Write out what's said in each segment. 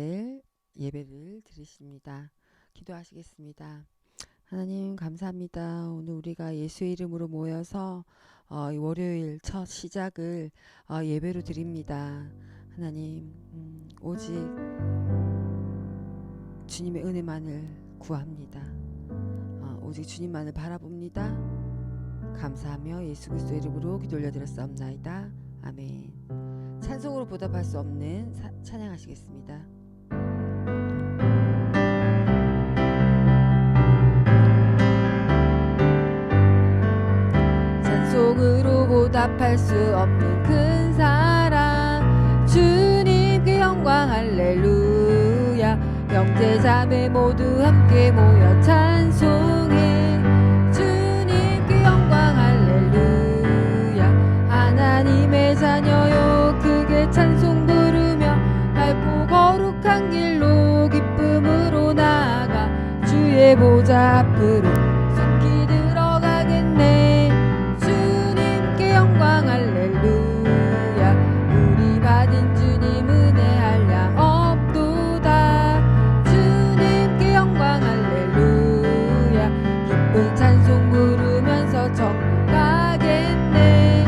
될 예배를 드리십니다. 기도하시겠습니다. 하나님 감사합니다. 오늘 우리가 예수의 이름으로 모여서 이 월요일 첫 시작을 예배로 드립니다. 하나님 오직 주님의 은혜만을 구합니다. 오직 주님만을 바라봅니다. 감사하며 예수 그리스도의 이름으로 기도 올려드렸사옵나이다. 아멘. 찬송으로 보답할 수 없는 찬양하시겠습니다. 찬송으로 보답할 수 없는 큰 사랑 주님께 영광 할렐루야. 형제자매 모두 함께 모여 찬송해 주님께 영광 할렐루야. 하나님의 자녀요 크게 찬송 부르며 밝고 거룩한 길로 기쁨으로 나아가 주의 보좌 앞으로 속히 들어가겠네. 주님께 영광 할렐루야. 우리 받은 주님 은혜 한량 없도다. 주님께 영광 할렐루야. 기쁜 찬송 부르면서 천국 가겠네.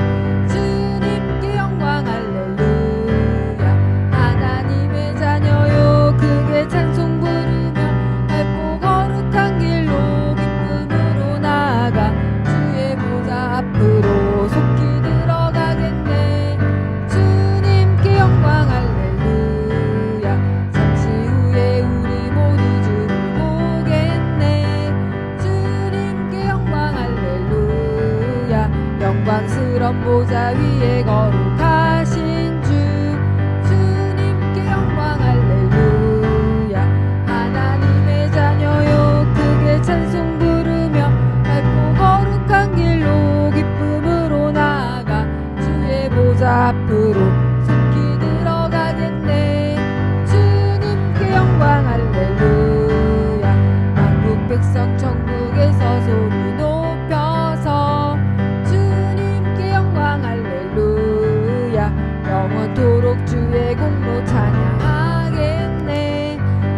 주님께 영광 할렐루야. 하나님의 자녀요 크게 찬송 부르며 밝고 거룩한 길로 기쁨으로 나아가 주의 보좌 앞으로 속히 들어가겠네. 주님께 영광 할렐루야. 잠시 후에 우리 모두 주를 보겠네. 주님께 영광 할렐루야. 영광스런 보좌 위에 거룩하신 주 주님께 영광 할렐루야. 하나님의 자녀요 크게 찬송 부르며 밝고 거룩한 길로 기쁨으로 나아가 주의 보좌 앞으로 속히 들어가겠네. 주님께 영광 할렐루야. 만국 백성 천국에서 소리 높여서 주님께 영광 할렐루야. 영원토록 주의 공로 찬양하겠네.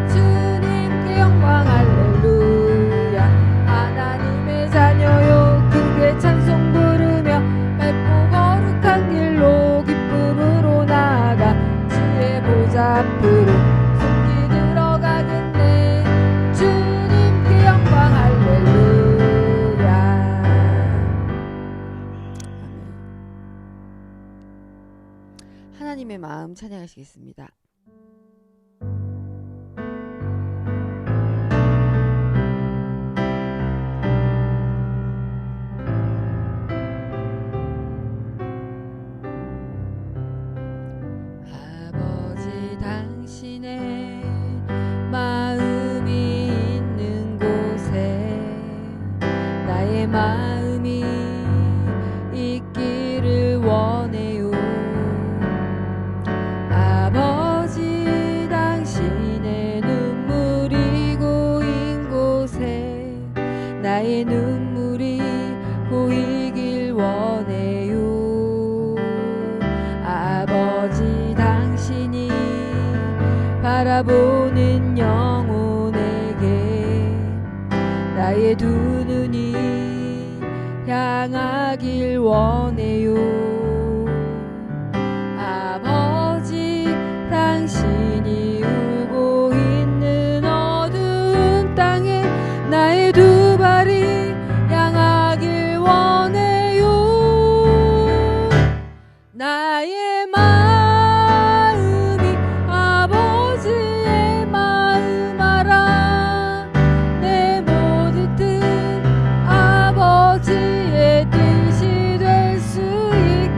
주님께 영광 할렐루야. 하나님의 자녀요 크게 찬송 부르며 밝고 거룩한 길로 기쁨으로 나아가 주의 보좌 앞으로 속히 들어가겠네. 주님께 영광 할렐루야. 아멘. 하나님의 마음 찬양하시겠습니다. 아버지 당신의 마음이 있는 곳에 나의 마음이 있기를 원해요. 아버지 당신의 눈물이 고인 곳에 나의 눈물이 고이길 원해요. 아버지 당신이 바라보는 영혼에게 나의 두 눈이 향하길 원해요. 아버지 당신이 울고 있는 어두운 땅에 나의 두 발이 향하길 원해요. 나의 마음이 아버지의 마음 알아. 내 모든 뜻 아버지의 뜻이 될 수 있게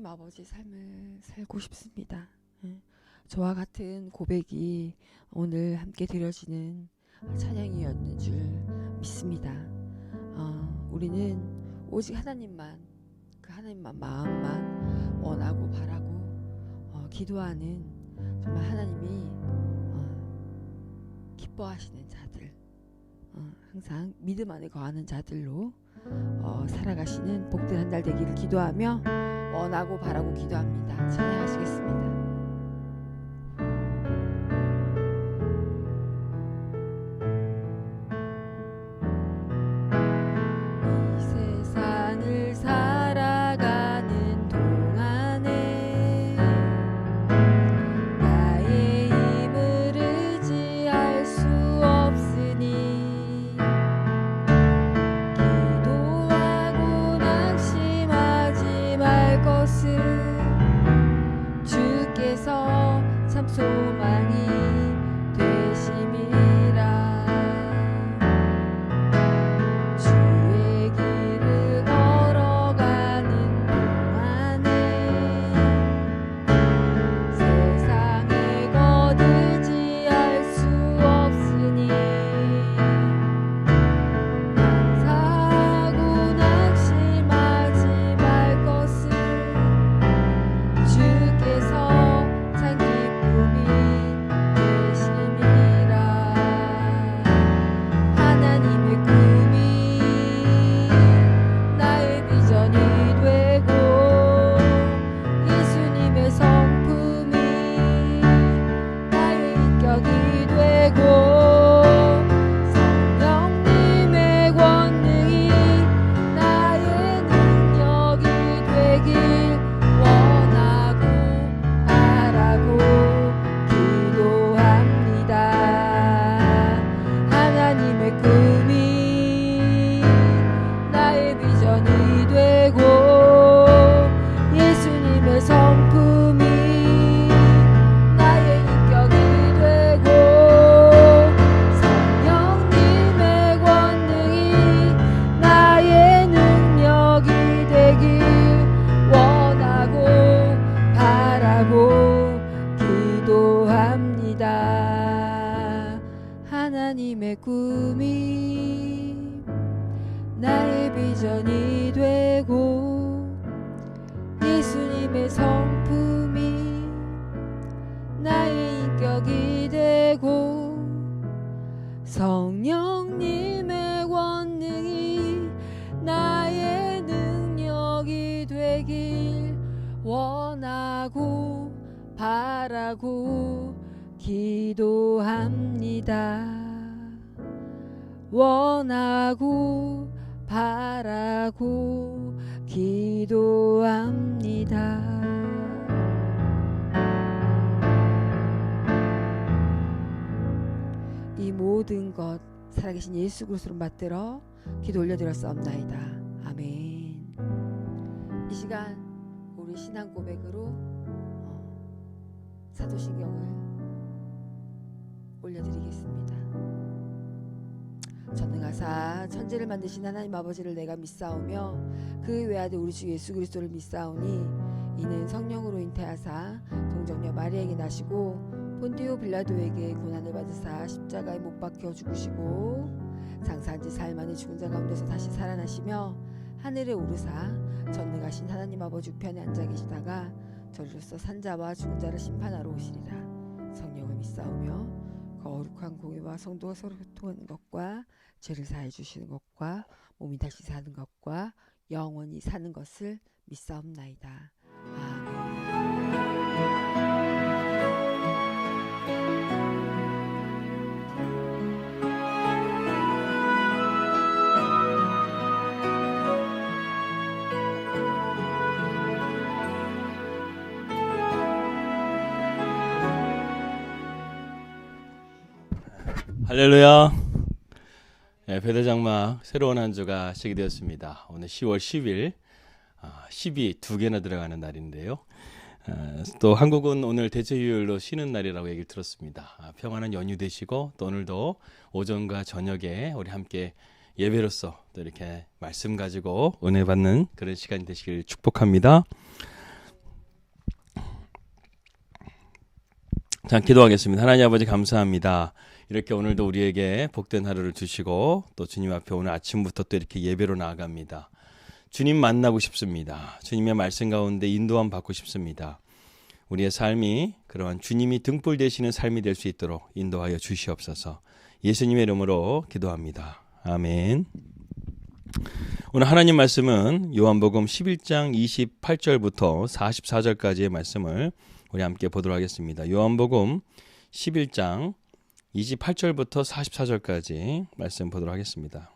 아버지의 삶을 살고 싶습니다. 저와 같은 고백이 오늘 함께 드려지는 찬양이었는 줄 믿습니다. 우리는 오직 하나님만, 그 하나님만 마음만 원하고 바라고 기도하는 정말 하나님이 기뻐하시는 자들, 항상 믿음 안에 거하는 자들로 살아가시는 복된 한 달 되기를 기도하며 원하고 바라고 기도합니다. 찬양하시겠습니다. 하나님의 꿈이 나의 비전이 되고 예수님의 성품이 나의 인격이 되고 성령님의 권능이 나의 능력이 되길 원하고 바라고 기도합니다. 원하고 바라고 기도합니다. 이 모든 것 살아계신 예수 그리스도로 받들어 기도 올려드렸사옵나이다. 아멘. 이 시간 우리 신앙 고백으로 사도신경을 올려드리겠습니다. 전능하사 천지를 만드신 하나님 아버지를 내가 믿사오며 그 외아들 우리 주 예수 그리스도를 믿사오니 이는 성령으로 잉태하사 동정녀 마리아에게 나시고 본디오 빌라도에게 고난을 받으사 십자가에 못 박혀 죽으시고 장사한 지 사흘 만에 죽은 자 가운데서 다시 살아나시며 하늘에 오르사 전능하신 하나님 아버지 우편에 앉아 계시다가 저리로서 산자와 죽은 자를 심판하러 오시리라. 성령을 믿사오며 거룩한 공예와 성도가 서로 교통하는 것과 죄를 사해 주시는 것과 몸이 다시 사는 것과 영원히 사는 것을 믿사옵나이다. 아멘. 할렐루야. 배대장막 새로운 한 주가 시작이 되었습니다. 오늘 10월 10일 10이 두 개나 들어가는 날인데요. 또 한국은 오늘 대체휴일로 쉬는 날이라고 얘기를 들었습니다. 평안한 연휴 되시고 또 오늘도 오전과 저녁에 우리 함께 예배로서 또 이렇게 말씀 가지고 은혜 받는 그런 시간이 되시길 축복합니다. 자, 기도하겠습니다. 하나님 아버지 감사합니다. 이렇게 오늘도 우리에게 복된 하루를 주시고 또 주님 앞에 오늘 아침부터 또 이렇게 예배로 나아갑니다. 주님 만나고 싶습니다. 주님의 말씀 가운데 인도함 받고 싶습니다. 우리의 삶이 그러한 주님이 등불 되시는 삶이 될 수 있도록 인도하여 주시옵소서. 예수님의 이름으로 기도합니다. 아멘. 오늘 하나님 말씀은 요한복음 11장 28절부터 44절까지의 말씀을 우리 함께 보도록 하겠습니다. 요한복음 11장 28절부터 44절까지 말씀 보도록 하겠습니다.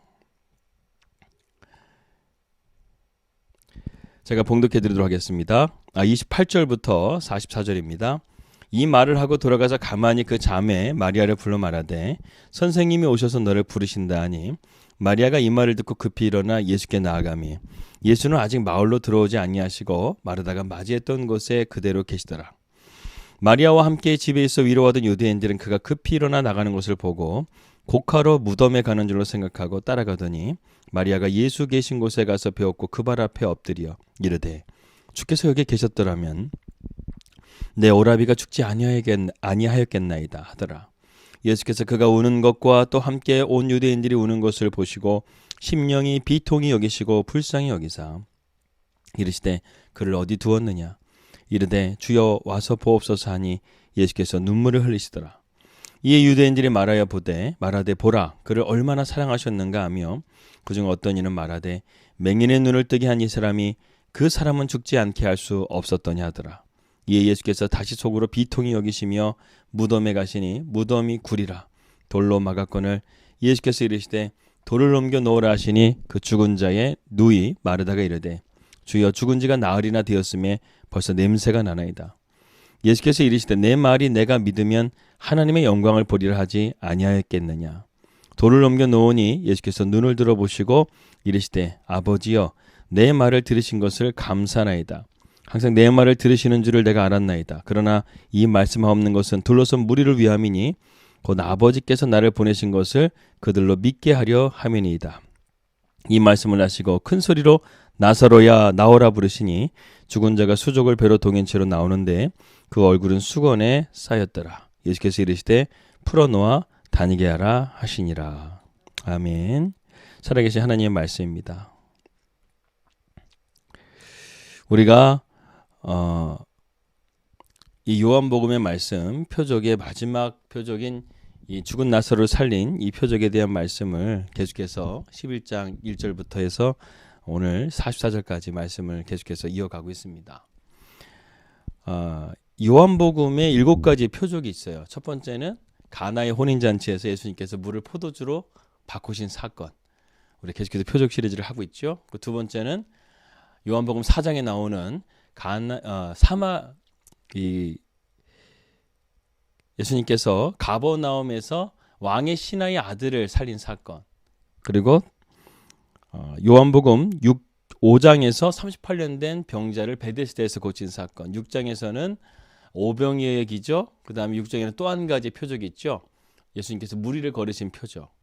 제가 봉독해 드리도록 하겠습니다. 28절부터 44절입니다. 이 말을 하고 돌아가서 가만히 그 자매 마리아를 불러 말하되 선생님이 오셔서 너를 부르신다 하니 마리아가 이 말을 듣고 급히 일어나 예수께 나아가매 예수는 아직 마을로 들어오지 아니하시고 마르다가 맞이했던 곳에 그대로 계시더라. 마리아와 함께 집에 있어 위로하던 유대인들은 그가 급히 일어나 나가는 것을 보고 곡하러 무덤에 가는 줄로 생각하고 따라가더니 마리아가 예수 계신 곳에 가서 배웠고 그 발 앞에 엎드려 이르되 주께서 여기 계셨더라면 내 오라비가 죽지 아니하였겠나이다 하더라. 예수께서 그가 우는 것과 또 함께 온 유대인들이 우는 것을 보시고 심령이 비통히 여기시고 불쌍히 여기사 이르시되 그를 어디 두었느냐 이르되 주여 와서 보옵소서 하니 예수께서 눈물을 흘리시더라. 이에 유대인들이 말하되 보라 그를 얼마나 사랑하셨는가 하며 그중 어떤 이는 말하되 맹인의 눈을 뜨게 한 이 사람이 그 사람은 죽지 않게 할 수 없었더냐 하더라. 이에 예수께서 다시 속으로 비통히 여기시며 무덤에 가시니 무덤이 구리라 돌로 막았거늘 예수께서 이르시되 돌을 옮겨 놓으라 하시니 그 죽은 자의 누이 마르다가 이르되 주여 죽은 지가 나흘이나 되었음에 벌써 냄새가 나나이다. 예수께서 이르시되 내 말이 내가 믿으면 하나님의 영광을 보리라 하지 아니하였겠느냐. 돌을 옮겨 놓으니 예수께서 눈을 들어보시고 이르시되 아버지여 내 말을 들으신 것을 감사나이다. 항상 내 말을 들으시는 줄을 내가 알았나이다. 그러나 이 말씀하옵는 것은 둘러선 무리를 위함이니 곧 아버지께서 나를 보내신 것을 그들로 믿게 하려 함이니이다. 이 말씀을 하시고 큰 소리로 나사로야 나오라 부르시니 죽은 자가 수족을 배로 동인 채로 나오는데 그 얼굴은 수건에 쌓였더라. 예수께서 이르시되 풀어놓아 다니게 하라 하시니라. 아멘. 살아계신 하나님의 말씀입니다. 우리가 이 요한복음의 말씀 표적의 마지막 표적인 이 죽은 나사로를 살린 이 표적에 대한 말씀을 계속해서 11장 1절부터 해서 오늘 44절까지 말씀을 계속해서 이어가고 있습니다. 요한복음에 7가지 표적이 있어요. 첫 번째는 가나의 혼인잔치에서 예수님께서 물을 포도주로 바꾸신 사건. 우리 계속해서 표적 시리즈를 하고 있죠. 그 두 번째는 요한복음 4장에 나오는 예수님께서 가버나움에서 왕의 신하의 아들을 살린 사건. 그리고 요한복음 5장에서 38년 된 병자를 베데스다에서 고친 사건. 6장에서는 오병이어의 얘기죠. 그 다음에 6장에는 또 한 가지 표적이 있죠. 예수님께서 무리를 거르신 표적.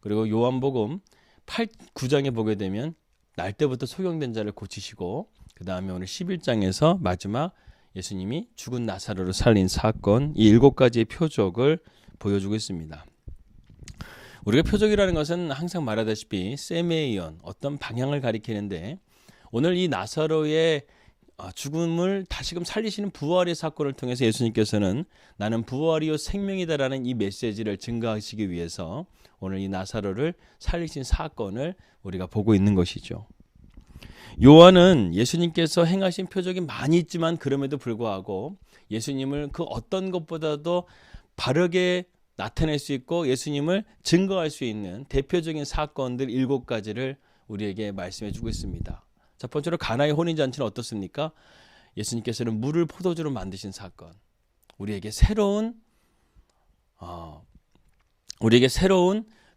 그리고 요한복음 9장에 보게 되면 날 때부터 소경된 자를 고치시고 그 다음에 오늘 11장에서 마지막 예수님이 죽은 나사로를 살린 사건, 이 7가지의 표적을 보여주고 있습니다. 우리가 표적이라는 것은 항상 말하다시피 세메이온, 어떤 방향을 가리키는데 오늘 이 나사로의 죽음을 다시금 살리시는 부활의 사건을 통해서 예수님께서는 나는 부활이요 생명이다라는 이 메시지를 증거하시기 위해서 오늘 이 나사로를 살리신 사건을 우리가 보고 있는 것이죠. 요한은 예수님께서 행하신 표적이 많이 있지만 그럼에도 불구하고 예수님을 그 어떤 것보다도 바르게 나타낼 수 있고 예수님을 증거할 수 있는 대표적인 사건들 7가지를 우리에게 말씀해 주고 있습니다. 첫 번째로 가나의 혼인잔치는 어떻습니까? 예수님께서는 물을 포도주로 만드신 사건. 우리에게 새로운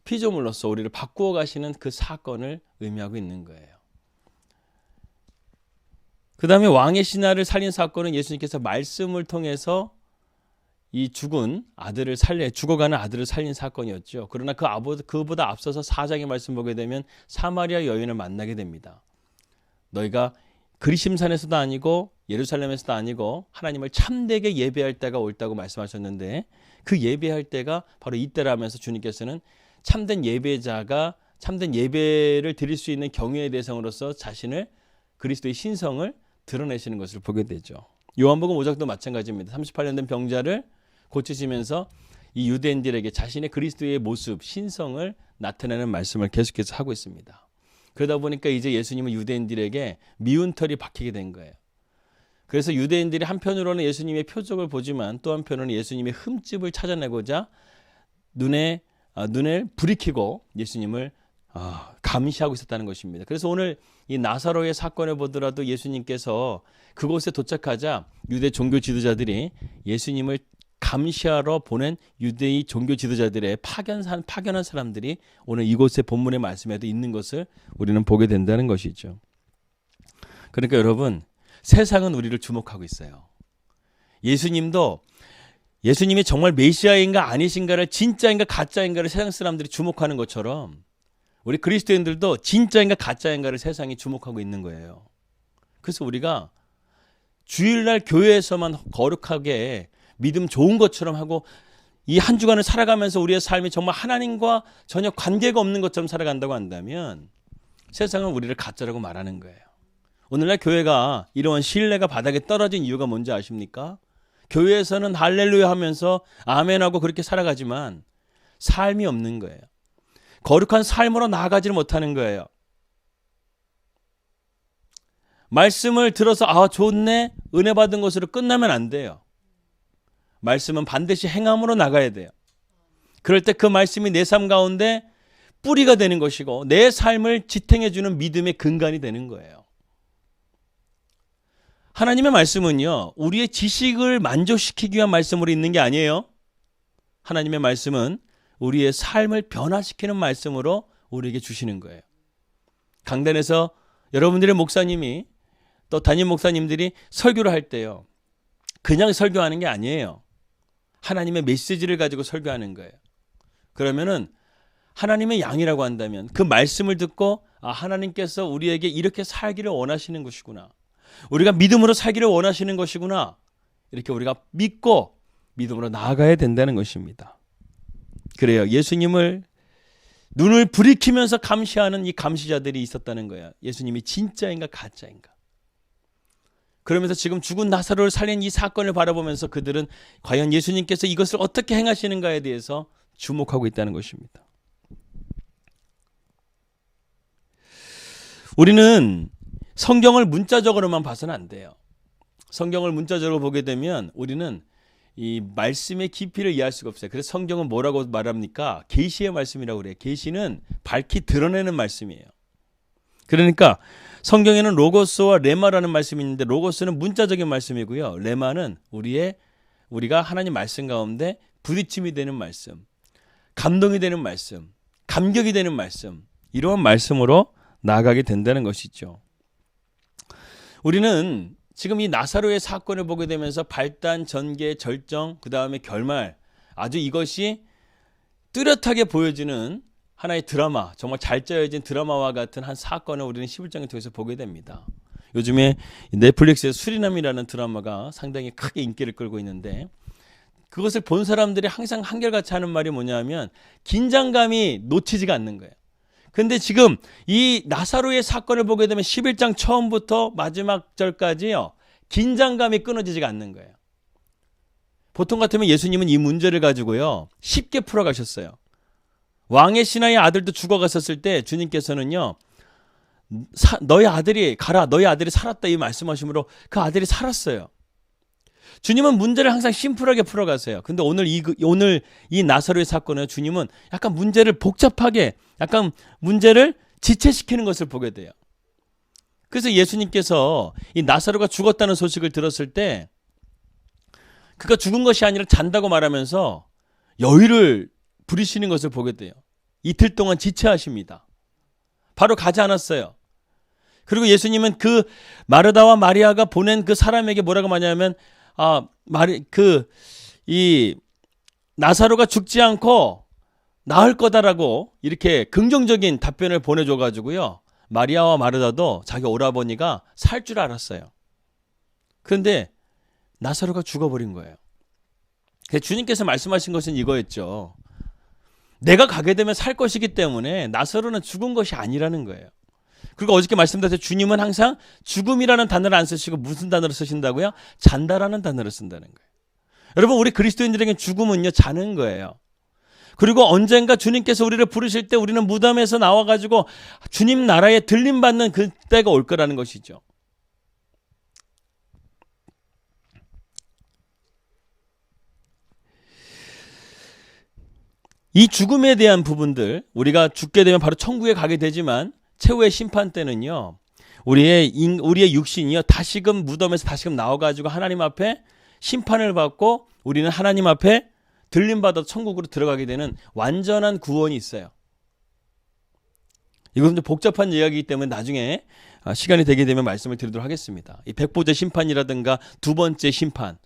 피조물로서 우리를 바꾸어 가시는 그 사건을 의미하고 있는 거예요. 그 다음에 왕의 신하를 살린 사건은 예수님께서 말씀을 통해서 이 죽어가는 아들을 살린 사건이었죠. 그러나 그보다 앞서서 4장의 말씀 보게 되면 사마리아 여인을 만나게 됩니다. 너희가 그리심산에서도 아니고 예루살렘에서도 아니고 하나님을 참되게 예배할 때가 올 다고 말씀하셨는데 그 예배할 때가 바로 이때라면서 주님께서는 참된 예배자가 참된 예배를 드릴 수 있는 경외의 대상으로서 자신을 그리스도의 신성을 드러내시는 것을 보게 되죠. 요한복음 5장도 마찬가지입니다. 38년 된 병자를 고치시면서 이 유대인들에게 자신의 그리스도의 모습, 신성을 나타내는 말씀을 계속해서 하고 있습니다. 그러다 보니까 이제 예수님은 유대인들에게 미운 털이 박히게 된 거예요. 그래서 유대인들이 한편으로는 예수님의 표적을 보지만 또 한편으로는 예수님의 흠집을 찾아내고자 눈을 부리키고 예수님을 감시하고 있었다는 것입니다. 그래서 오늘 이 나사로의 사건을 보더라도 예수님께서 그곳에 도착하자 유대 종교 지도자들이 예수님을 감시하러 보낸 유대의 종교 지도자들의 파견한 사람들이 오늘 이곳의 본문의 말씀에도 있는 것을 우리는 보게 된다는 것이죠. 그러니까 여러분, 세상은 우리를 주목하고 있어요. 예수님이 정말 메시아인가 아니신가를, 진짜인가 가짜인가를 세상 사람들이 주목하는 것처럼 우리 그리스도인들도 진짜인가 가짜인가를 세상이 주목하고 있는 거예요. 그래서 우리가 주일날 교회에서만 거룩하게 믿음 좋은 것처럼 하고 이 한 주간을 살아가면서 우리의 삶이 정말 하나님과 전혀 관계가 없는 것처럼 살아간다고 한다면 세상은 우리를 가짜라고 말하는 거예요. 오늘날 교회가 이런 신뢰가 바닥에 떨어진 이유가 뭔지 아십니까? 교회에서는 할렐루야 하면서 아멘하고 그렇게 살아가지만 삶이 없는 거예요. 거룩한 삶으로 나아가지를 못하는 거예요. 말씀을 들어서 좋네, 은혜 받은 것으로 끝나면 안 돼요. 말씀은 반드시 행함으로 나가야 돼요. 그럴 때 그 말씀이 내 삶 가운데 뿌리가 되는 것이고 내 삶을 지탱해주는 믿음의 근간이 되는 거예요. 하나님의 말씀은요, 우리의 지식을 만족시키기 위한 말씀으로 있는 게 아니에요. 하나님의 말씀은 우리의 삶을 변화시키는 말씀으로 우리에게 주시는 거예요. 강단에서 여러분들의 목사님이 또 담임 목사님들이 설교를 할 때요, 그냥 설교하는 게 아니에요. 하나님의 메시지를 가지고 설교하는 거예요. 그러면은 하나님의 양이라고 한다면 그 말씀을 듣고 하나님께서 우리에게 이렇게 살기를 원하시는 것이구나, 우리가 믿음으로 살기를 원하시는 것이구나, 이렇게 우리가 믿고 믿음으로 나아가야 된다는 것입니다. 그래요. 예수님을 눈을 부리키면서 감시하는 이 감시자들이 있었다는 거예요. 예수님이 진짜인가 가짜인가. 그러면서 지금 죽은 나사로를 살린 이 사건을 바라보면서 그들은 과연 예수님께서 이것을 어떻게 행하시는가에 대해서 주목하고 있다는 것입니다. 우리는 성경을 문자적으로만 봐서는 안 돼요. 성경을 문자적으로 보게 되면 우리는 이 말씀의 깊이를 이해할 수가 없어요. 그래서 성경은 뭐라고 말합니까? 계시의 말씀이라고 그래요. 계시는 밝히 드러내는 말씀이에요. 그러니까 성경에는 로고스와 레마라는 말씀이 있는데, 로고스는 문자적인 말씀이고요, 레마는 우리가 하나님 말씀 가운데 부딪힘이 되는 말씀, 감동이 되는 말씀, 감격이 되는 말씀, 이러한 말씀으로 나아가게 된다는 것이죠. 우리는 지금 이 나사로의 사건을 보게 되면서 발단, 전개, 절정, 그 다음에 결말, 아주 이것이 뚜렷하게 보여지는 하나의 드라마, 정말 잘 짜여진 드라마와 같은 한 사건을 우리는 11장을 통해서 보게 됩니다. 요즘에 넷플릭스의 수리남이라는 드라마가 상당히 크게 인기를 끌고 있는데, 그것을 본 사람들이 항상 한결같이 하는 말이 뭐냐면 긴장감이 놓치지가 않는 거예요. 근데 지금 이 나사로의 사건을 보게 되면 11장 처음부터 마지막 절까지요, 긴장감이 끊어지지가 않는 거예요. 보통 같으면 예수님은 이 문제를 가지고요, 쉽게 풀어가셨어요. 왕의 신하의 아들도 죽어갔었을 때 주님께서는요, 너희 아들이 가라, 너희 아들이 살았다, 이 말씀하심으로 그 아들이 살았어요. 주님은 문제를 항상 심플하게 풀어가세요. 근데 오늘 이 나사로의 사건은 주님은 약간 문제를 복잡하게, 약간 문제를 지체시키는 것을 보게 돼요. 그래서 예수님께서 이 나사로가 죽었다는 소식을 들었을 때 그가 죽은 것이 아니라 잔다고 말하면서 여유를 부리시는 것을 보게 돼요. 이틀 동안 지체하십니다. 바로 가지 않았어요. 그리고 예수님은 그 마르다와 마리아가 보낸 그 사람에게 뭐라고 말하냐면, 이 나사로가 죽지 않고 나을 거다라고 이렇게 긍정적인 답변을 보내줘가지고요, 마리아와 마르다도 자기 오라버니가 살 줄 알았어요. 그런데 나사로가 죽어버린 거예요. 그래서 주님께서 말씀하신 것은 이거였죠. 내가 가게 되면 살 것이기 때문에 나사로는 죽은 것이 아니라는 거예요. 그리고 어저께 말씀드렸듯이 주님은 항상 죽음이라는 단어를 안 쓰시고 무슨 단어를 쓰신다고요? 잔다라는 단어를 쓴다는 거예요. 여러분, 우리 그리스도인들에게 죽음은요, 자는 거예요. 그리고 언젠가 주님께서 우리를 부르실 때 우리는 무덤에서 나와가지고 주님 나라에 들림받는 그 때가 올 거라는 것이죠. 이 죽음에 대한 부분들, 우리가 죽게 되면 바로 천국에 가게 되지만 최후의 심판 때는요, 우리의 육신이요, 다시금 무덤에서 다시금 나와가지고 하나님 앞에 심판을 받고 우리는 하나님 앞에 들림받아 천국으로 들어가게 되는 완전한 구원이 있어요. 이것은 좀 복잡한 이야기이기 때문에 나중에 시간이 되게 되면 말씀을 드리도록 하겠습니다. 이 백보자 심판이라든가 두 번째 심판,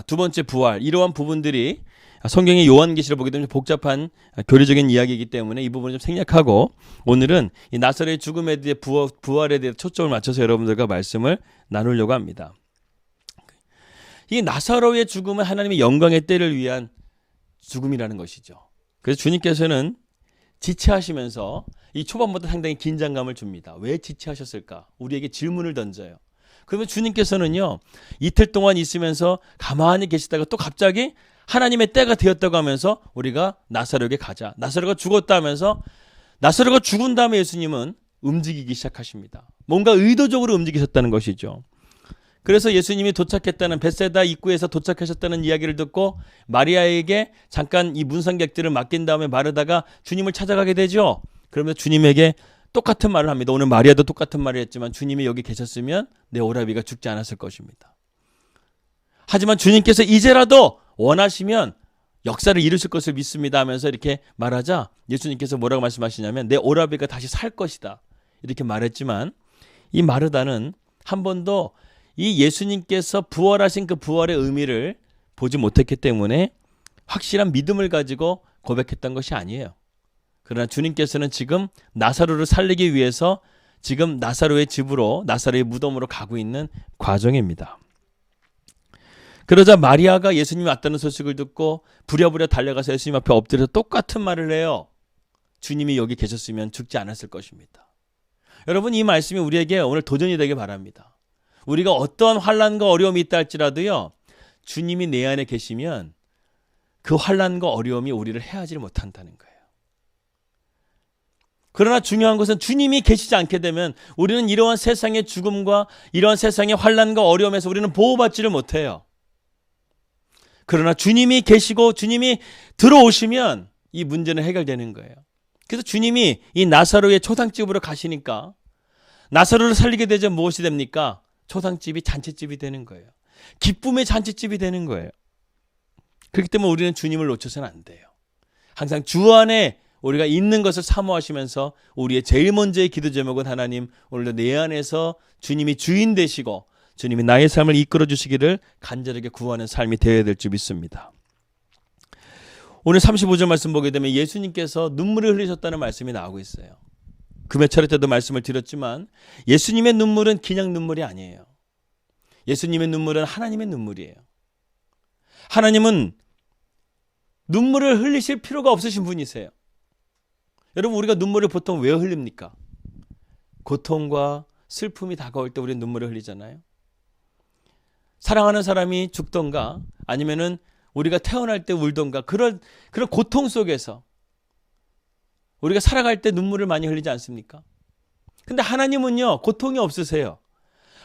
두 번째 부활, 이러한 부분들이 성경의 요한계시를 보게 되면 복잡한 교리적인 이야기이기 때문에 이 부분을 좀 생략하고 오늘은 이 나사로의 죽음에 대해 부활에 대해 초점을 맞춰서 여러분들과 말씀을 나누려고 합니다. 이 나사로의 죽음은 하나님의 영광의 때를 위한 죽음이라는 것이죠. 그래서 주님께서는 지체하시면서 이 초반부터 상당히 긴장감을 줍니다. 왜 지체하셨을까? 우리에게 질문을 던져요. 그러면 주님께서는요, 이틀 동안 있으면서 가만히 계시다가 또 갑자기 하나님의 때가 되었다고 하면서 우리가 나사로에게 가자. 나사로가 죽었다 하면서 나사로가 죽은 다음에 예수님은 움직이기 시작하십니다. 뭔가 의도적으로 움직이셨다는 것이죠. 그래서 예수님이 도착했다는 벳세다 입구에서 도착하셨다는 이야기를 듣고 마리아에게 잠깐 이 문상객들을 맡긴 다음에 마르다가 주님을 찾아가게 되죠. 그러면서 주님에게 똑같은 말을 합니다. 오늘 마리아도 똑같은 말을 했지만 주님이 여기 계셨으면 내 오라비가 죽지 않았을 것입니다. 하지만 주님께서 이제라도 원하시면 역사를 이루실 것을 믿습니다 하면서 이렇게 말하자 예수님께서 뭐라고 말씀하시냐면 내 오라비가 다시 살 것이다 이렇게 말했지만 이 마르다는 한 번도 이 예수님께서 부활하신 그 부활의 의미를 보지 못했기 때문에 확실한 믿음을 가지고 고백했던 것이 아니에요. 그러나 주님께서는 지금 나사로를 살리기 위해서 지금 나사로의 집으로 나사로의 무덤으로 가고 있는 과정입니다. 그러자 마리아가 예수님이 왔다는 소식을 듣고 부랴부랴 달려가서 예수님 앞에 엎드려서 똑같은 말을 해요. 주님이 여기 계셨으면 죽지 않았을 것입니다. 여러분, 이 말씀이 우리에게 오늘 도전이 되길 바랍니다. 우리가 어떠한 환난과 어려움이 있다 할지라도요, 주님이 내 안에 계시면 그 환난과 어려움이 우리를 해하지 못한다는 거예요. 그러나 중요한 것은 주님이 계시지 않게 되면 우리는 이러한 세상의 죽음과 이러한 세상의 환난과 어려움에서 우리는 보호받지를 못해요. 그러나 주님이 계시고 주님이 들어오시면 이 문제는 해결되는 거예요. 그래서 주님이 이 나사로의 초상집으로 가시니까 나사로를 살리게 되자 무엇이 됩니까? 초상집이 잔치집이 되는 거예요. 기쁨의 잔치집이 되는 거예요. 그렇기 때문에 우리는 주님을 놓쳐서는 안 돼요. 항상 주 안에 우리가 있는 것을 사모하시면서 우리의 제일 먼저의 기도 제목은 하나님, 오늘도 내 안에서 주님이 주인 되시고 주님이 나의 삶을 이끌어 주시기를 간절하게 구하는 삶이 되어야 될 줄 믿습니다. 오늘 35절 말씀 보게 되면 예수님께서 눈물을 흘리셨다는 말씀이 나오고 있어요. 금요철 때도 말씀을 드렸지만 예수님의 눈물은 그냥 눈물이 아니에요. 예수님의 눈물은 하나님의 눈물이에요. 하나님은 눈물을 흘리실 필요가 없으신 분이세요. 여러분, 우리가 눈물을 보통 왜 흘립니까? 고통과 슬픔이 다가올 때 우리는 눈물을 흘리잖아요. 사랑하는 사람이 죽던가 아니면은 우리가 태어날 때 울던가 그런 고통 속에서 우리가 살아갈 때 눈물을 많이 흘리지 않습니까? 근데 하나님은요, 고통이 없으세요.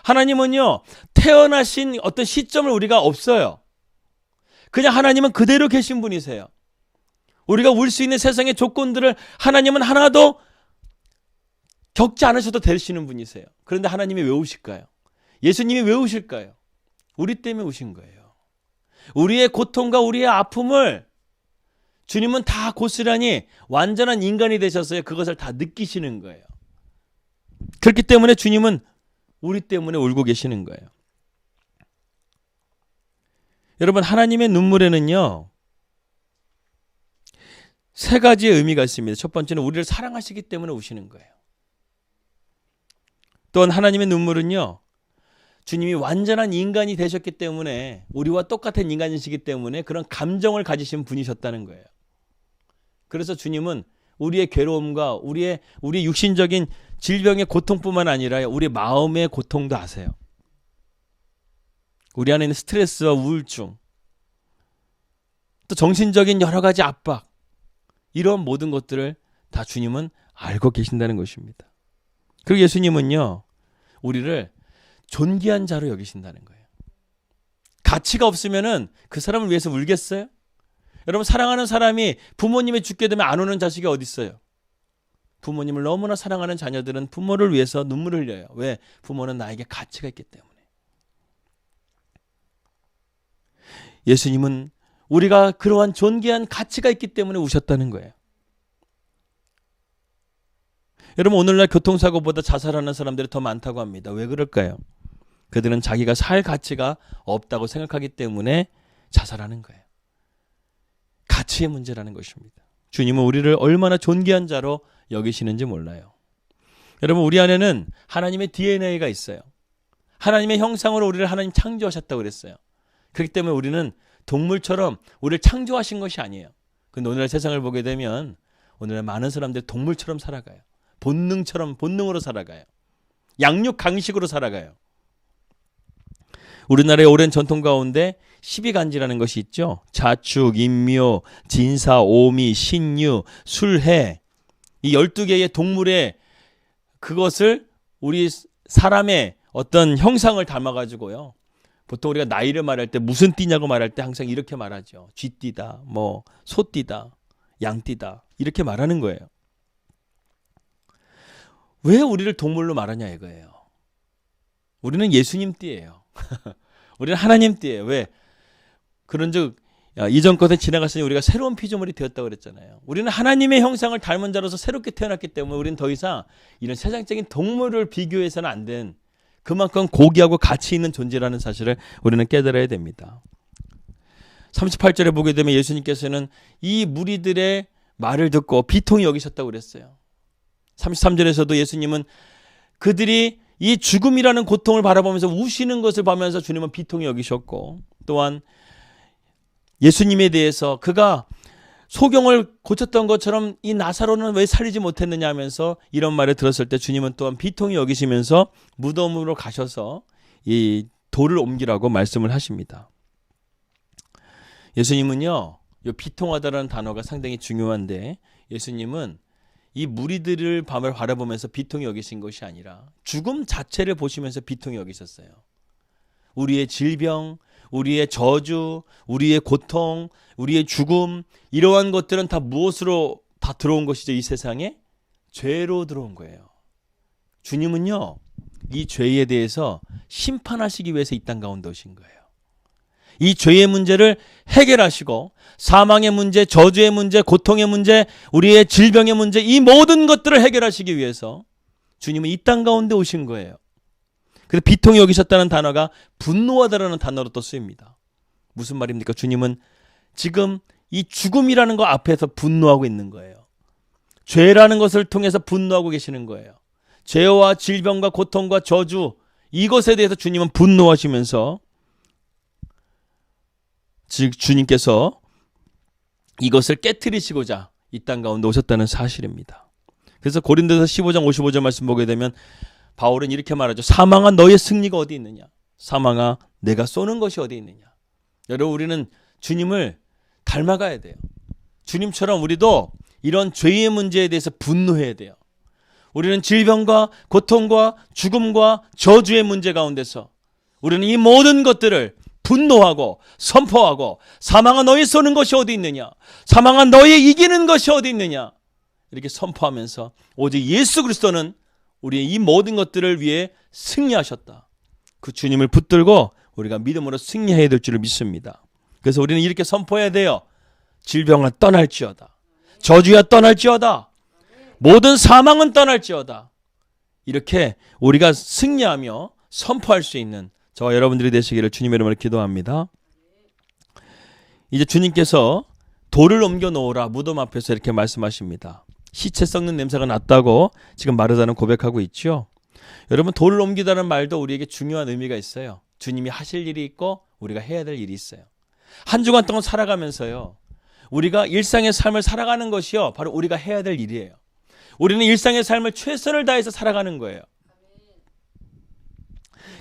하나님은요, 태어나신 어떤 시점을 우리가 없어요. 그냥 하나님은 그대로 계신 분이세요. 우리가 울 수 있는 세상의 조건들을 하나님은 하나도 겪지 않으셔도 되시는 분이세요. 그런데 하나님이 왜 우실까요? 예수님이 왜 우실까요? 우리 때문에 우신 거예요. 우리의 고통과 우리의 아픔을 주님은 다 고스란히 완전한 인간이 되셨어요. 그것을 다 느끼시는 거예요. 그렇기 때문에 주님은 우리 때문에 울고 계시는 거예요. 여러분, 하나님의 눈물에는요, 세 가지의 의미가 있습니다. 첫 번째는 우리를 사랑하시기 때문에 우시는 거예요. 또한 하나님의 눈물은요, 주님이 완전한 인간이 되셨기 때문에, 우리와 똑같은 인간이시기 때문에 그런 감정을 가지신 분이셨다는 거예요. 그래서 주님은 우리의 괴로움과 우리의 육신적인 질병의 고통뿐만 아니라 우리 마음의 고통도 아세요. 우리 안에 있는 스트레스와 우울증, 또 정신적인 여러 가지 압박, 이런 모든 것들을 다 주님은 알고 계신다는 것입니다. 그리고 예수님은요, 우리를 존귀한 자로 여기신다는 거예요. 가치가 없으면은 그 사람을 위해서 울겠어요? 여러분, 사랑하는 사람이 부모님이 죽게 되면 안 우는 자식이 어디 있어요? 부모님을 너무나 사랑하는 자녀들은 부모를 위해서 눈물을 흘려요. 왜? 부모는 나에게 가치가 있기 때문에. 예수님은 우리가 그러한 존귀한 가치가 있기 때문에 우셨다는 거예요. 여러분, 오늘날 교통사고보다 자살하는 사람들이 더 많다고 합니다. 왜 그럴까요? 그들은 자기가 살 가치가 없다고 생각하기 때문에 자살하는 거예요. 가치의 문제라는 것입니다. 주님은 우리를 얼마나 존귀한 자로 여기시는지 몰라요. 여러분, 우리 안에는 하나님의 DNA가 있어요. 하나님의 형상으로 우리를 하나님 창조하셨다고 그랬어요. 그렇기 때문에 우리는 동물처럼 우리를 창조하신 것이 아니에요. 근데 오늘날 세상을 보게 되면 오늘날 많은 사람들이 동물처럼 살아가요. 본능으로 살아가요. 양육 강식으로 살아가요. 우리나라의 오랜 전통 가운데 12간지라는 것이 있죠. 자축, 인묘, 진사, 오미, 신유, 술해, 이 12개의 동물의 그것을 우리 사람의 어떤 형상을 담아가지고요. 보통 우리가 나이를 말할 때 무슨 띠냐고 말할 때 항상 이렇게 말하죠. 쥐띠다, 소띠다, 양띠다, 이렇게 말하는 거예요. 왜 우리를 동물로 말하냐 이거예요. 우리는 예수님 띠예요. 우리는 하나님 띠예요. 왜? 그런즉 이전 것에 지나갔으니 우리가 새로운 피조물이 되었다고 그랬잖아요. 우리는 하나님의 형상을 닮은 자로서 새롭게 태어났기 때문에 우리는 더 이상 이런 세상적인 동물을 비교해서는 안 된, 그만큼 고귀하고 가치 있는 존재라는 사실을 우리는 깨달아야 됩니다. 38절에 보게 되면 예수님께서는 이 무리들의 말을 듣고 비통히 여기셨다고 그랬어요. 33절에서도 예수님은 그들이 이 죽음이라는 고통을 바라보면서 우시는 것을 보면서 주님은 비통히 여기셨고, 또한 예수님에 대해서 그가 소경을 고쳤던 것처럼 이 나사로는 왜 살리지 못했느냐 하면서 이런 말을 들었을 때 주님은 또한 비통히 여기시면서 무덤으로 가셔서 이 돌을 옮기라고 말씀을 하십니다. 예수님은요, 이 비통하다라는 단어가 상당히 중요한데, 예수님은 이 무리들을 밤을 바라보면서 비통히 여기신 것이 아니라 죽음 자체를 보시면서 비통히 여기셨어요. 우리의 질병, 우리의 저주, 우리의 고통, 우리의 죽음, 이러한 것들은 다 무엇으로 다 들어온 것이죠? 이 세상에? 죄로 들어온 거예요. 주님은요, 이 죄에 대해서 심판하시기 위해서 이 땅 가운데 오신 거예요. 이 죄의 문제를 해결하시고 사망의 문제, 저주의 문제, 고통의 문제, 우리의 질병의 문제, 이 모든 것들을 해결하시기 위해서 주님은 이 땅 가운데 오신 거예요. 그래서 비통히 여기셨다는 단어가 분노하다라는 단어로 또 쓰입니다. 무슨 말입니까? 주님은 지금 이 죽음이라는 거 앞에서 분노하고 있는 거예요. 죄라는 것을 통해서 분노하고 계시는 거예요. 죄와 질병과 고통과 저주, 이것에 대해서 주님은 분노하시면서 즉 주님께서 이것을 깨트리시고자 이 땅 가운데 오셨다는 사실입니다. 그래서 고린도서 15장 55절 말씀 보게 되면 바울은 이렇게 말하죠. 사망아 너의 승리가 어디 있느냐? 사망아 내가 쏘는 것이 어디 있느냐? 여러분, 우리는 주님을 닮아가야 돼요. 주님처럼 우리도 이런 죄의 문제에 대해서 분노해야 돼요. 우리는 질병과 고통과 죽음과 저주의 문제 가운데서 우리는 이 모든 것들을 분노하고 선포하고, 사망아 너희 쏘는 것이 어디 있느냐? 사망아 너희 이기는 것이 어디 있느냐? 이렇게 선포하면서 오직 예수 그리스도는 우리의 이 모든 것들을 위해 승리하셨다. 그 주님을 붙들고 우리가 믿음으로 승리해야 될 줄을 믿습니다. 그래서 우리는 이렇게 선포해야 돼요. 질병은 떠날지어다. 저주야 떠날지어다. 모든 사망은 떠날지어다. 이렇게 우리가 승리하며 선포할 수 있는 저와 여러분들이 되시기를 주님의 이름으로 기도합니다. 이제 주님께서 돌을 옮겨 놓으라 무덤 앞에서 이렇게 말씀하십니다. 시체 썩는 냄새가 났다고 지금 마르다는 고백하고 있죠. 여러분, 돌을 옮기다는 말도 우리에게 중요한 의미가 있어요. 주님이 하실 일이 있고 우리가 해야 될 일이 있어요. 한 주간 동안 살아가면서요, 우리가 일상의 삶을 살아가는 것이요, 바로 우리가 해야 될 일이에요. 우리는 일상의 삶을 최선을 다해서 살아가는 거예요.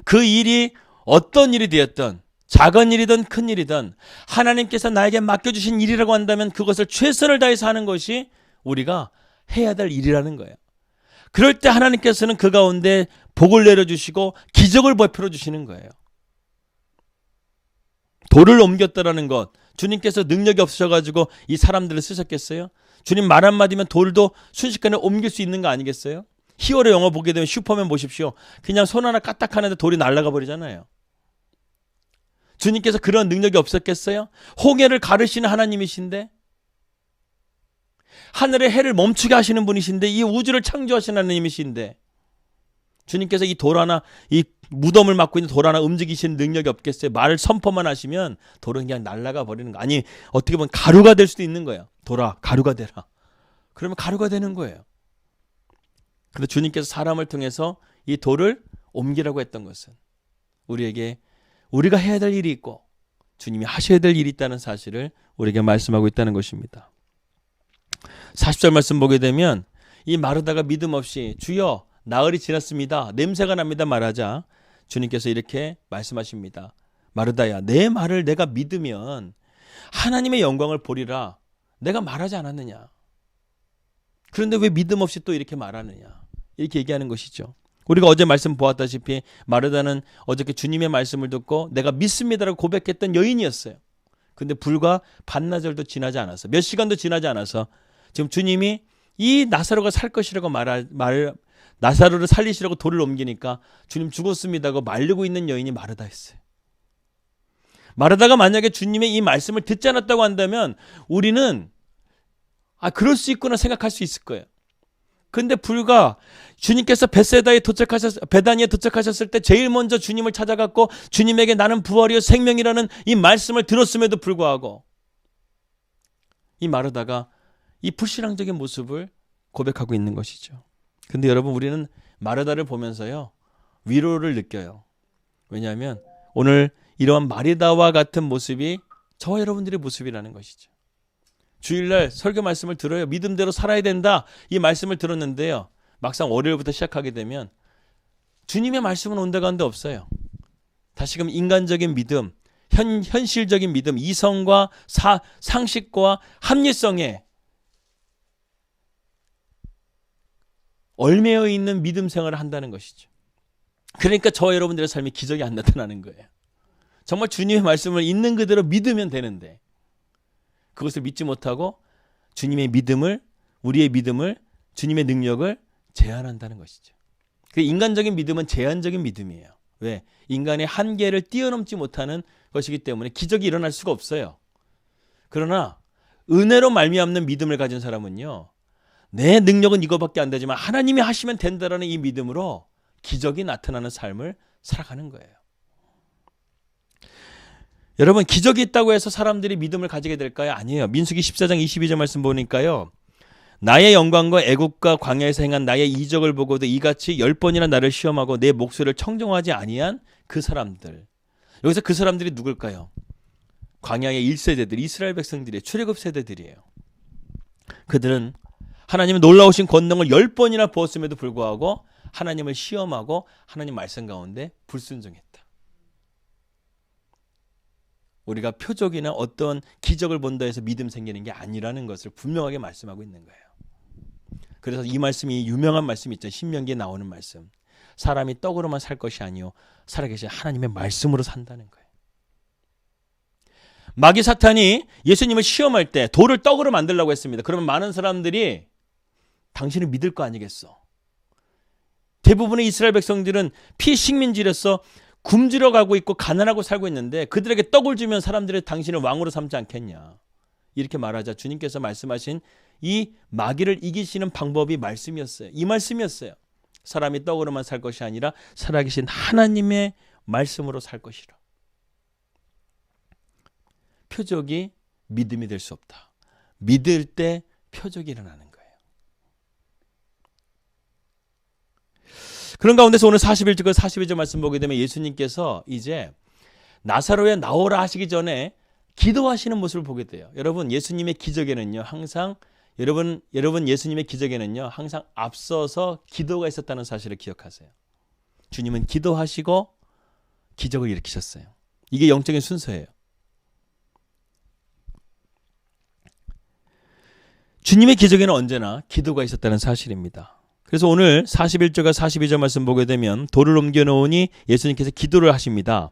그 일이 어떤 일이 되었든, 작은 일이든 큰 일이든 하나님께서 나에게 맡겨주신 일이라고 한다면 그것을 최선을 다해서 하는 것이 우리가 해야 될 일이라는 거예요. 그럴 때 하나님께서는 그 가운데 복을 내려주시고 기적을 베풀어 주시는 거예요. 돌을 옮겼다라는 것, 주님께서 능력이 없으셔가지고 이 사람들을 쓰셨겠어요? 주님 말 한마디면 돌도 순식간에 옮길 수 있는 거 아니겠어요? 히어로 영화 보게 되면 슈퍼맨 보십시오. 그냥 손 하나 까딱하는데 돌이 날아가 버리잖아요. 주님께서 그런 능력이 없었겠어요? 홍해를 가르시는 하나님이신데, 하늘의 해를 멈추게 하시는 분이신데, 이 우주를 창조하시는 하나님이신데, 주님께서 이 돌 하나, 이 무덤을 막고 있는 돌 하나 움직이시는 능력이 없겠어요? 말을 선포만 하시면 돌은 그냥 날아가 버리는 거. 아니, 어떻게 보면 가루가 될 수도 있는 거예요. 돌아, 가루가 되라. 그러면 가루가 되는 거예요. 그런데 주님께서 사람을 통해서 이 돌을 옮기라고 했던 것은 우리에게 우리가 해야 될 일이 있고 주님이 하셔야 될 일이 있다는 사실을 우리에게 말씀하고 있다는 것입니다. 40절 말씀 보게 되면 이 마르다가 믿음 없이 주여 나흘이 지났습니다, 냄새가 납니다 말하자 주님께서 이렇게 말씀하십니다. 마르다야, 내 말을 내가 믿으면 하나님의 영광을 보리라 내가 말하지 않았느냐. 그런데 왜 믿음 없이 또 이렇게 말하느냐, 이렇게 얘기하는 것이죠. 우리가 어제 말씀 보았다시피 마르다는 어저께 주님의 말씀을 듣고 내가 믿습니다라고 고백했던 여인이었어요. 근데 불과 반나절도 지나지 않아서, 몇 시간도 지나지 않아서 지금 주님이 이 나사로가 살 것이라고 나사로를 살리시라고 돌을 옮기니까 주님 죽었습니다고 말리고 있는 여인이 마르다였어요. 마르다가 만약에 주님의 이 말씀을 듣지 않았다고 한다면 우리는 그럴 수 있구나 생각할 수 있을 거예요. 근데 불과 주님께서 베다니에 도착하셨을 때 제일 먼저 주님을 찾아갔고 주님에게 나는 부활이요 생명이라는 이 말씀을 들었음에도 불구하고 이 마르다가 이 불신앙적인 모습을 고백하고 있는 것이죠. 근데 여러분, 우리는 마르다를 보면서요 위로를 느껴요. 왜냐하면 오늘 이러한 마르다와 같은 모습이 저와 여러분들의 모습이라는 것이죠. 주일날 설교 말씀을 들어요. 믿음대로 살아야 된다, 이 말씀을 들었는데요, 막상 월요일부터 시작하게 되면 주님의 말씀은 온데간데 없어요. 다시금 인간적인 믿음, 현실적인 믿음, 이성과 상식과 합리성에 얽매여 있는 믿음 생활을 한다는 것이죠. 그러니까 저와 여러분들의 삶에 기적이 안 나타나는 거예요. 정말 주님의 말씀을 있는 그대로 믿으면 되는데 그것을 믿지 못하고 주님의 믿음을, 우리의 믿음을, 주님의 능력을 제한한다는 것이죠. 그 인간적인 믿음은 제한적인 믿음이에요. 왜? 인간의 한계를 뛰어넘지 못하는 것이기 때문에 기적이 일어날 수가 없어요. 그러나 은혜로 말미암는 믿음을 가진 사람은요, 내 능력은 이거밖에 안 되지만 하나님이 하시면 된다라는 이 믿음으로 기적이 나타나는 삶을 살아가는 거예요. 여러분, 기적이 있다고 해서 사람들이 믿음을 가지게 될까요? 아니에요. 민수기 14장 22절 말씀 보니까요, 나의 영광과 애국과 광야에서 행한 나의 이적을 보고도 이같이 10번이나 나를 시험하고 내 목소리를 청정하지 아니한 그 사람들. 여기서 그 사람들이 누굴까요? 광야의 1세대들, 이스라엘 백성들이에요. 출애굽 세대들이에요. 그들은 하나님의 놀라우신 권능을 10번이나 보았음에도 불구하고 하나님을 시험하고 하나님 말씀 가운데 불순종했다. 우리가 표적이나 어떤 기적을 본다 해서 믿음 생기는 게 아니라는 것을 분명하게 말씀하고 있는 거예요. 그래서 이 말씀이 유명한 말씀이 있죠. 신명기에 나오는 말씀. 사람이 떡으로만 살 것이 아니요 살아계신 하나님의 말씀으로 산다는 거예요. 마귀 사탄이 예수님을 시험할 때 돌을 떡으로 만들려고 했습니다. 그러면 많은 사람들이 당신을 믿을 거 아니겠어. 대부분의 이스라엘 백성들은 피식민지로서 굶주려 가고 있고 가난하고 살고 있는데 그들에게 떡을 주면 사람들이 당신을 왕으로 삼지 않겠냐. 이렇게 말하자 주님께서 말씀하신 이 마귀를 이기시는 방법이 말씀이었어요. 이 말씀이었어요. 사람이 떡으로만 살 것이 아니라 살아계신 하나님의 말씀으로 살 것이라. 표적이 믿음이 될 수 없다. 믿을 때 표적이 일어나는 거예요. 그런 가운데서 오늘 41절 42절 말씀 보게 되면 예수님께서 이제 나사로에 나오라 하시기 전에 기도하시는 모습을 보게 돼요. 여러분, 예수님의 기적에는요, 항상 여러분 예수님의 기적에는요, 항상 앞서서 기도가 있었다는 사실을 기억하세요. 주님은 기도하시고 기적을 일으키셨어요. 이게 영적인 순서예요. 주님의 기적에는 언제나 기도가 있었다는 사실입니다. 그래서 오늘 41절과 42절 말씀 보게 되면 돌을 옮겨놓으니 예수님께서 기도를 하십니다.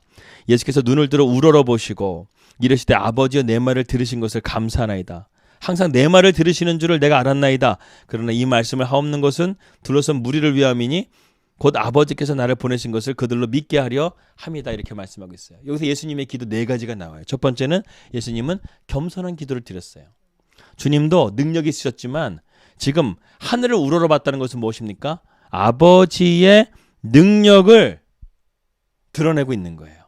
예수께서 눈을 들어 우러러 보시고 이르시되 아버지여 내 말을 들으신 것을 감사하나이다. 항상 내 말을 들으시는 줄을 내가 알았나이다. 그러나 이 말씀을 하옵는 것은 둘러선 무리를 위함이니 곧 아버지께서 나를 보내신 것을 그들로 믿게 하려 함이다. 이렇게 말씀하고 있어요. 여기서 예수님의 기도 네 가지가 나와요. 첫 번째는 예수님은 겸손한 기도를 드렸어요. 주님도 능력이 있으셨지만 지금 하늘을 우러러봤다는 것은 무엇입니까? 아버지의 능력을 드러내고 있는 거예요.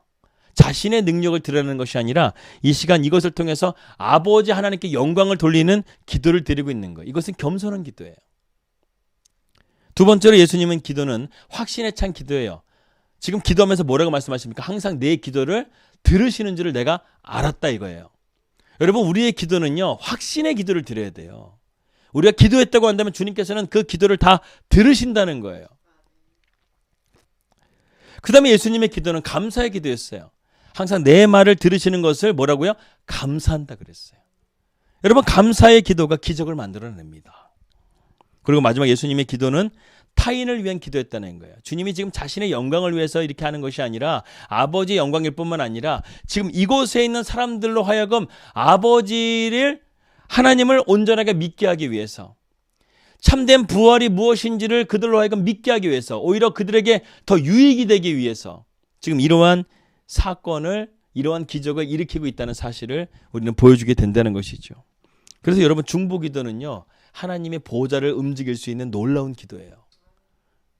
자신의 능력을 드러내는 것이 아니라 이 시간 이것을 통해서 아버지 하나님께 영광을 돌리는 기도를 드리고 있는 거예요. 이것은 겸손한 기도예요. 두 번째로 예수님은 기도는 확신에 찬 기도예요. 지금 기도하면서 뭐라고 말씀하십니까? 항상 내 기도를 들으시는 줄을 내가 알았다 이거예요. 여러분, 우리의 기도는요, 확신의 기도를 드려야 돼요. 우리가 기도했다고 한다면 주님께서는 그 기도를 다 들으신다는 거예요. 그 다음에 예수님의 기도는 감사의 기도였어요. 항상 내 말을 들으시는 것을 뭐라고요? 감사한다 그랬어요. 여러분, 감사의 기도가 기적을 만들어냅니다. 그리고 마지막 예수님의 기도는 타인을 위한 기도였다는 거예요. 주님이 지금 자신의 영광을 위해서 이렇게 하는 것이 아니라 아버지의 영광일 뿐만 아니라 지금 이곳에 있는 사람들로 하여금 아버지를 하나님을 온전하게 믿게 하기 위해서 참된 부활이 무엇인지를 그들로 하여금 믿게 하기 위해서 오히려 그들에게 더 유익이 되기 위해서 지금 이러한 사건을 이러한 기적을 일으키고 있다는 사실을 우리는 보여주게 된다는 것이죠. 그래서 여러분 중보기도는요 하나님의 보좌를 움직일 수 있는 놀라운 기도예요.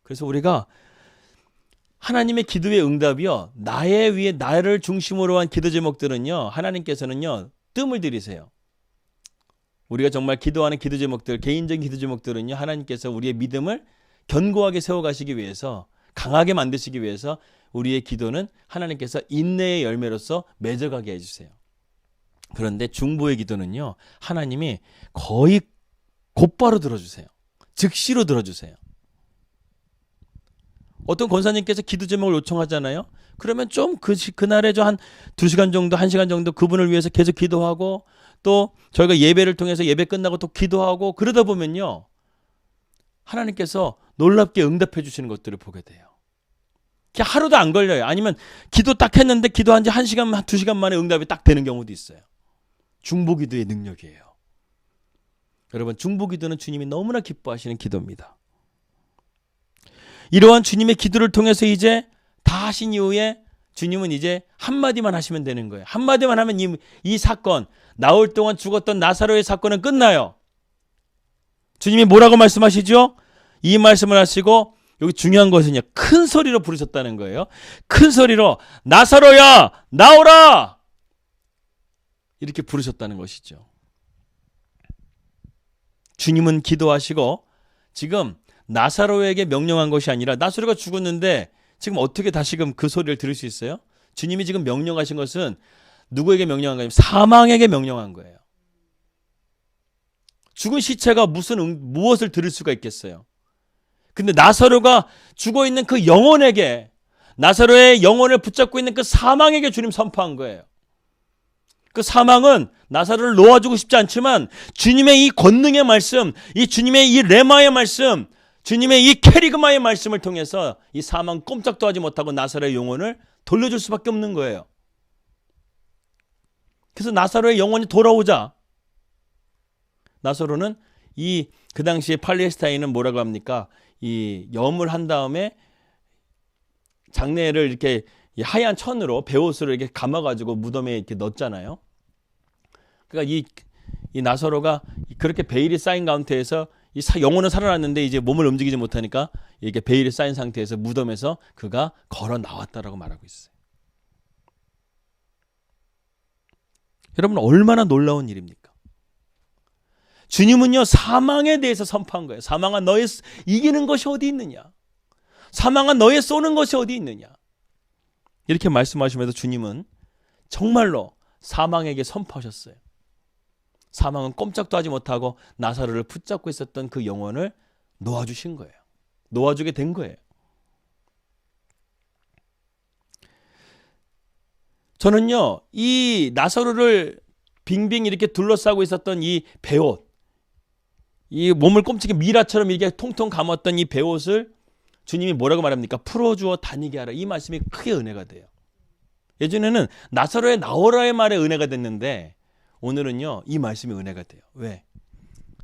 그래서 우리가 하나님의 기도의 응답이요 나의 위에 나를 중심으로 한 기도 제목들은요 하나님께서는요 뜸을 들이세요. 우리가 정말 기도하는 기도 제목들, 개인적인 기도 제목들은요 하나님께서 우리의 믿음을 견고하게 세워가시기 위해서 강하게 만드시기 위해서 우리의 기도는 하나님께서 인내의 열매로서 맺어가게 해주세요. 그런데 중보의 기도는요 하나님이 거의 곧바로 들어주세요. 즉시로 들어주세요. 어떤 권사님께서 기도 제목을 요청하잖아요. 그러면 좀 그날에 한 2시간 정도, 1시간 정도 그분을 위해서 계속 기도하고 또 저희가 예배를 통해서 예배 끝나고 또 기도하고 그러다 보면요. 하나님께서 놀랍게 응답해 주시는 것들을 보게 돼요. 하루도 안 걸려요. 아니면 기도 딱 했는데 기도한 지 1시간, 2시간 만에 응답이 딱 되는 경우도 있어요. 중보기도의 능력이에요. 여러분 중보기도는 주님이 너무나 기뻐하시는 기도입니다. 이러한 주님의 기도를 통해서 이제 다 하신 이후에 주님은 이제 한마디만 하시면 되는 거예요. 한마디만 하면 이 사건, 나흘 동안 죽었던 나사로의 사건은 끝나요. 주님이 뭐라고 말씀하시죠? 이 말씀을 하시고 여기 중요한 것은요. 큰 소리로 부르셨다는 거예요. 큰 소리로 나사로야 나오라 이렇게 부르셨다는 것이죠. 주님은 기도하시고 지금 나사로에게 명령한 것이 아니라 나사로가 죽었는데 지금 어떻게 다시금 그 소리를 들을 수 있어요? 주님이 지금 명령하신 것은 누구에게 명령한 거예요? 사망에게 명령한 거예요. 죽은 시체가 무엇을 들을 수가 있겠어요? 근데 나사로가 죽어있는 그 영혼에게 나사로의 영혼을 붙잡고 있는 그 사망에게 주님 선포한 거예요. 그 사망은 나사로를 놓아주고 싶지 않지만 주님의 이 권능의 말씀, 이 주님의 이 레마의 말씀, 주님의 이 캐리그마의 말씀을 통해서 이 사망 꼼짝도 하지 못하고 나사로의 영혼을 돌려줄 수밖에 없는 거예요. 그래서 나사로의 영혼이 돌아오자 나사로는 그 당시에 팔레스타인은 뭐라고 합니까? 이 염을 한 다음에 장례를 이렇게 하얀 천으로 베옷으로 이렇게 감아가지고 무덤에 이렇게 넣었잖아요. 그러니까 이 나사로가 그렇게 베일이 쌓인 가운데에서 영혼은 살아났는데 이제 몸을 움직이지 못하니까 이렇게 베일이 쌓인 상태에서 무덤에서 그가 걸어 나왔다라고 말하고 있어요. 여러분 얼마나 놀라운 일입니까? 주님은요 사망에 대해서 선포한 거예요. 사망아 너의 이기는 것이 어디 있느냐? 사망아 너의 쏘는 것이 어디 있느냐. 이렇게 말씀하시면서 주님은 정말로 사망에게 선포하셨어요. 사망은 꼼짝도 하지 못하고 나사로를 붙잡고 있었던 그 영혼을 놓아주신 거예요. 놓아주게 된 거예요. 저는요, 이 나사로를 빙빙 이렇게 둘러싸고 있었던 이 베옷, 이 몸을 꼼짝이 미라처럼 이렇게 통통 감았던 이 베옷을 주님이 뭐라고 말합니까? 풀어주어 다니게 하라. 이 말씀이 크게 은혜가 돼요. 예전에는 나사로의 나오라의 말에 은혜가 됐는데 오늘은요, 이 말씀이 은혜가 돼요. 왜?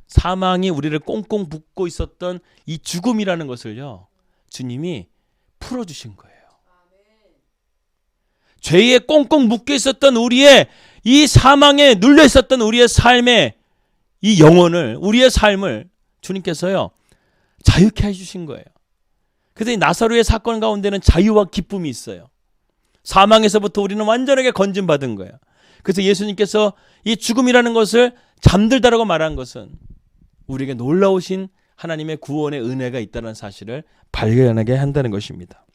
사망이 우리를 꽁꽁 묶고 있었던 이 죽음이라는 것을요, 주님이 풀어주신 거예요. 죄에 꽁꽁 묶여 있었던 우리의 이 사망에 눌려 있었던 우리의 삶의 이 영혼을, 우리의 삶을 주님께서요, 자유케 해주신 거예요. 그래서 이 나사로의 사건 가운데는 자유와 기쁨이 있어요. 사망에서부터 우리는 완전하게 건진받은 거예요. 그래서 예수님께서 이 죽음이라는 것을 잠들다라고 말한 것은 우리에게 놀라우신 하나님의 구원의 은혜가 있다는 사실을 발견하게 한다는 것입니다.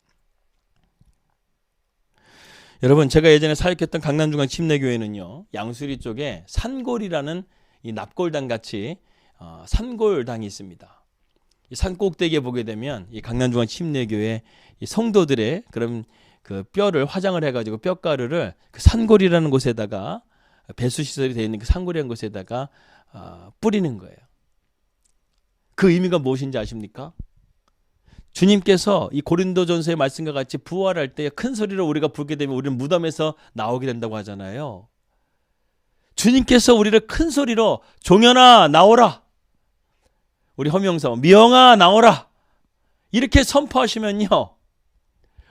여러분, 제가 예전에 사역했던 강남중앙 침례교회는요, 양수리 쪽에 산골이라는 이 납골당 같이 산골당이 있습니다. 이 산 꼭대기에 보게 되면 이 강남중앙 침례교회 이 성도들의 그런 그 뼈를 화장을 해가지고 뼈가루를 그 산골이라는 곳에다가 배수 시설이 되어 있는 그 산골이라는 곳에다가 뿌리는 거예요. 그 의미가 무엇인지 아십니까? 주님께서 이 고린도전서의 말씀과 같이 부활할 때 큰 소리로 우리가 부르게 되면 우리는 무덤에서 나오게 된다고 하잖아요. 주님께서 우리를 큰 소리로 종현아 나오라, 우리 허명서 미영아 나오라 이렇게 선포하시면요,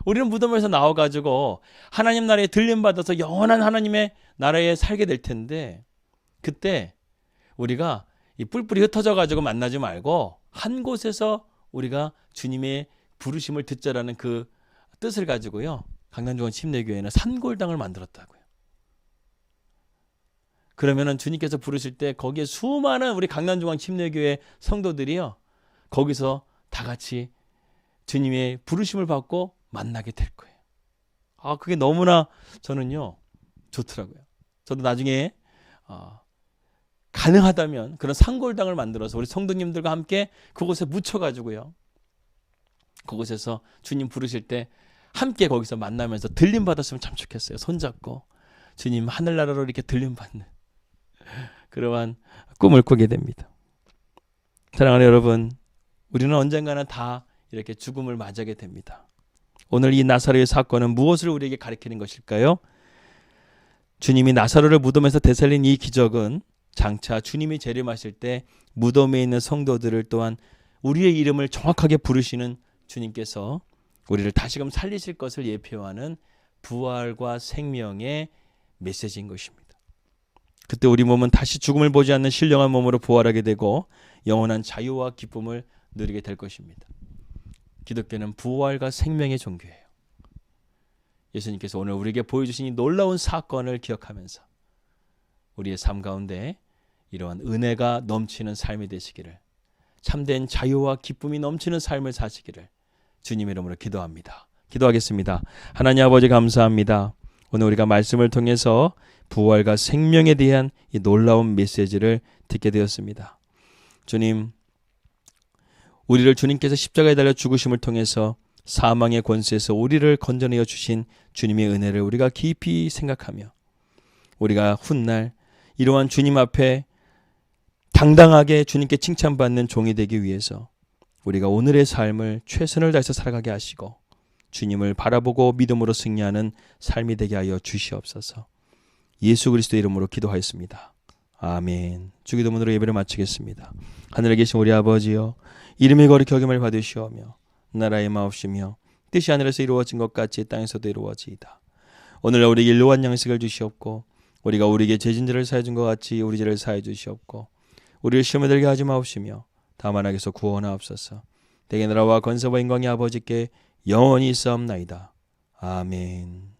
우리는 무덤에서 나와가지고 하나님 나라에 들림받아서 영원한 하나님의 나라에 살게 될 텐데, 그때 우리가 이 뿔뿔이 흩어져가지고 만나지 말고 한 곳에서 우리가 주님의 부르심을 듣자라는 그 뜻을 가지고요, 강남중앙 침례교회는 산골당을 만들었다고요. 그러면은 주님께서 부르실 때 거기에 수많은 우리 강남중앙 침례교회 성도들이요, 거기서 다 같이 주님의 부르심을 받고 만나게 될 거예요. 그게 너무나 저는요 좋더라고요. 저도 나중에 가능하다면 그런 산골당을 만들어서 우리 성도님들과 함께 그곳에 묻혀가지고요, 그곳에서 주님 부르실 때 함께 거기서 만나면서 들림 받았으면 참 좋겠어요. 손잡고 주님 하늘나라로 이렇게 들림 받는 그러한 꿈을 꾸게 됩니다. 사랑하는 여러분, 우리는 언젠가는 다 이렇게 죽음을 맞이하게 됩니다. 오늘 이 나사로의 사건은 무엇을 우리에게 가르치는 것일까요? 주님이 나사로를 무덤에서 되살린 이 기적은 장차 주님이 재림하실 때 무덤에 있는 성도들을 또한 우리의 이름을 정확하게 부르시는 주님께서 우리를 다시금 살리실 것을 예표하는 부활과 생명의 메시지인 것입니다. 그때 우리 몸은 다시 죽음을 보지 않는 신령한 몸으로 부활하게 되고 영원한 자유와 기쁨을 누리게 될 것입니다. 기독교는 부활과 생명의 종교예요. 예수님께서 오늘 우리에게 보여주신 이 놀라운 사건을 기억하면서 우리의 삶 가운데 이러한 은혜가 넘치는 삶이 되시기를, 참된 자유와 기쁨이 넘치는 삶을 사시기를 주님의 이름으로 기도합니다. 기도하겠습니다. 하나님 아버지 감사합니다. 오늘 우리가 말씀을 통해서 부활과 생명에 대한 이 놀라운 메시지를 듣게 되었습니다. 주님, 우리를 주님께서 십자가에 달려 죽으심을 통해서 사망의 권세에서 우리를 건져내어 주신 주님의 은혜를 우리가 깊이 생각하며 우리가 훗날 이러한 주님 앞에 당당하게 주님께 칭찬받는 종이 되기 위해서 우리가 오늘의 삶을 최선을 다해서 살아가게 하시고 주님을 바라보고 믿음으로 승리하는 삶이 되게 하여 주시옵소서. 예수 그리스도의 이름으로 기도하였습니다. 아멘. 주기도문으로 예배를 마치겠습니다. 하늘에 계신 우리 아버지여, 이름이 거룩히 여김을 받으시오며 나라의 마옵시며 뜻이 하늘에서 이루어진 것 같이 땅에서도 이루어지이다. 오늘 우리에게 일로한 양식을 주시옵고 우리가 우리에게 죄진들을 사해 준 것 같이 우리 죄를 사해 주시옵고 우리를 시험에 들게 하지 마옵시며 다만 악에서 구원하옵소서. 대개 나라와 권세와 영광이 아버지께 영원히 있사옵나이다. 아멘.